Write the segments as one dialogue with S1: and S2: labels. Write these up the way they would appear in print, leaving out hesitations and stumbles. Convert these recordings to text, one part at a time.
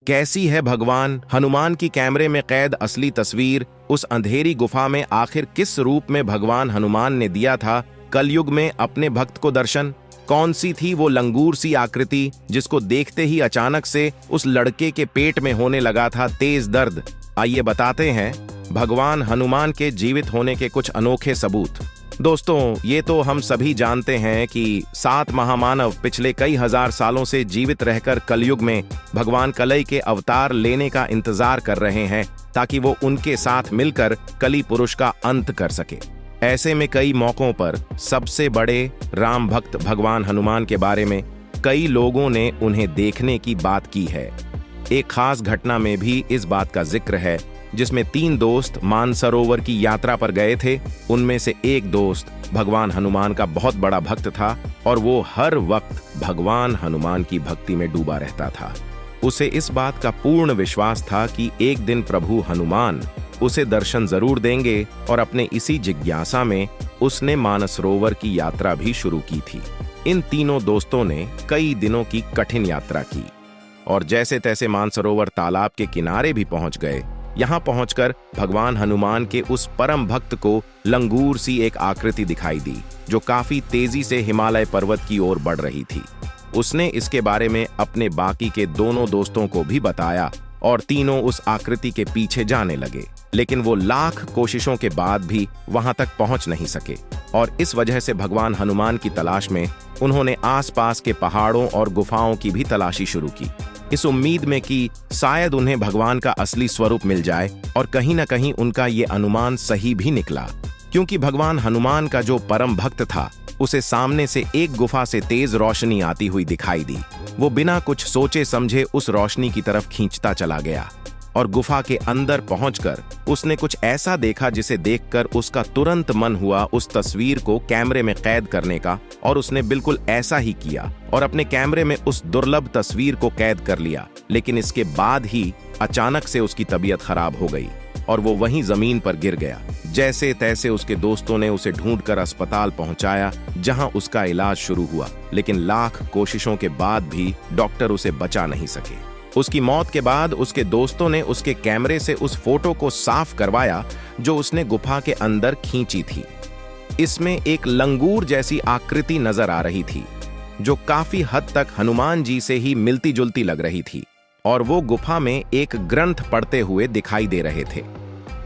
S1: कैसी है भगवान हनुमान की कैमरे में कैद असली तस्वीर। उस अंधेरी गुफा में आखिर किस रूप में भगवान हनुमान ने दिया था कलयुग में अपने भक्त को दर्शन। कौन सी थी वो लंगूर सी आकृति जिसको देखते ही अचानक से उस लड़के के पेट में होने लगा था तेज दर्द। आइए बताते हैं भगवान हनुमान के जीवित होने के कुछ अनोखे सबूत। दोस्तों, ये तो हम सभी जानते हैं कि 7 महामानव पिछले कई हजार सालों से जीवित रहकर कलयुग में भगवान कलई के अवतार लेने का इंतजार कर रहे हैं ताकि वो उनके साथ मिलकर कली पुरुष का अंत कर सके। ऐसे में कई मौकों पर सबसे बड़े राम भक्त भगवान हनुमान के बारे में कई लोगों ने उन्हें देखने की बात की है। एक खास घटना में भी इस बात का जिक्र है जिसमें 3 दोस्त मानसरोवर की यात्रा पर गए थे। उनमें से एक दोस्त भगवान हनुमान का बहुत बड़ा भक्त था और वो हर वक्त भगवान हनुमान की भक्ति में डूबा रहता था। उसे इस बात का पूर्ण विश्वास था कि एक दिन प्रभु हनुमान उसे दर्शन जरूर देंगे और अपने इसी जिज्ञासा में उसने मानसरोवर की यात्रा भी शुरू की थी। इन तीनों दोस्तों ने कई दिनों की कठिन यात्रा की और जैसे तैसे मानसरोवर तालाब के किनारे भी पहुंच गए। यहाँ पहुंचकर भगवान हनुमान के उस परम भक्त को लंगूर सी एक आकृति दिखाई दी जो काफी तेजी से हिमालय पर्वत की ओर बढ़ रही थी। उसने इसके बारे में अपने बाकी के दोनों दोस्तों को भी बताया और तीनों उस आकृति के पीछे जाने लगे, लेकिन वो लाख कोशिशों के बाद भी वहां तक पहुंच नहीं सके और इस वजह से भगवान हनुमान की तलाश में उन्होंने आसपास के पहाड़ों और गुफाओं की भी तलाशी शुरू की, इस उम्मीद में कि शायद उन्हें भगवान का असली स्वरूप मिल जाए। और कहीं न कहीं उनका ये अनुमान सही भी निकला, क्योंकि भगवान हनुमान का जो परम भक्त था उसे सामने से एक गुफा से तेज रोशनी आती हुई दिखाई दी। वो बिना कुछ सोचे समझे उस रोशनी की तरफ खींचता चला गया और गुफा के अंदर पहुंचकर उसने कुछ ऐसा देखा जिसे देखकर उसका तुरंत मन हुआ उस तस्वीर को कैमरे में कैद करने का। और उसने बिल्कुल ऐसा ही किया और अपने कैमरे में उस दुर्लभ तस्वीर को कैद कर लिया। लेकिन इसके बाद ही अचानक से उसकी तबीयत खराब हो गई और वो वहीं जमीन पर गिर गया। जैसे तैसे उसके दोस्तों ने उसे ढूंढकर अस्पताल पहुंचाया जहां उसका इलाज शुरू हुआ, लेकिन लाख कोशिशों के बाद भी डॉक्टर उसे बचा नहीं सके। उसकी मौत के बाद उसके दोस्तों ने उसके कैमरे से उस फोटो को साफ करवाया जो उसने गुफा के अंदर खींची थी। इसमें एक लंगूर जैसी आकृति नजर आ रही थी जो काफी हद तक हनुमान जी से ही मिलती जुलती लग रही थी और वो गुफा में एक ग्रंथ पढ़ते हुए दिखाई दे रहे थे।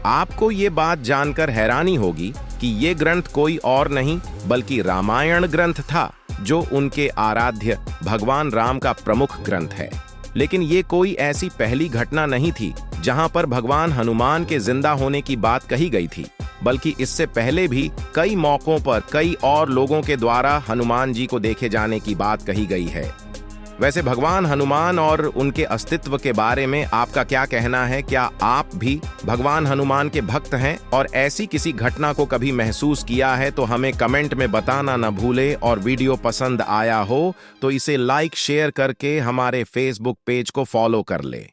S1: आपको ये बात जानकर हैरानी होगी कि ये ग्रंथ कोई और नहीं बल्कि रामायण ग्रंथ था, जो उनके आराध्य भगवान राम का प्रमुख ग्रंथ है। लेकिन ये कोई ऐसी पहली घटना नहीं थी जहां पर भगवान हनुमान के जिंदा होने की बात कही गई थी, बल्कि इससे पहले भी कई मौकों पर कई और लोगों के द्वारा हनुमान जी को देखे जाने की बात कही गई है। वैसे भगवान हनुमान और उनके अस्तित्व के बारे में आपका क्या कहना है? क्या आप भी भगवान हनुमान के भक्त हैं और ऐसी किसी घटना को कभी महसूस किया है? तो हमें कमेंट में बताना न भूले और वीडियो पसंद आया हो तो इसे लाइक शेयर करके हमारे फेसबुक पेज को फॉलो कर ले।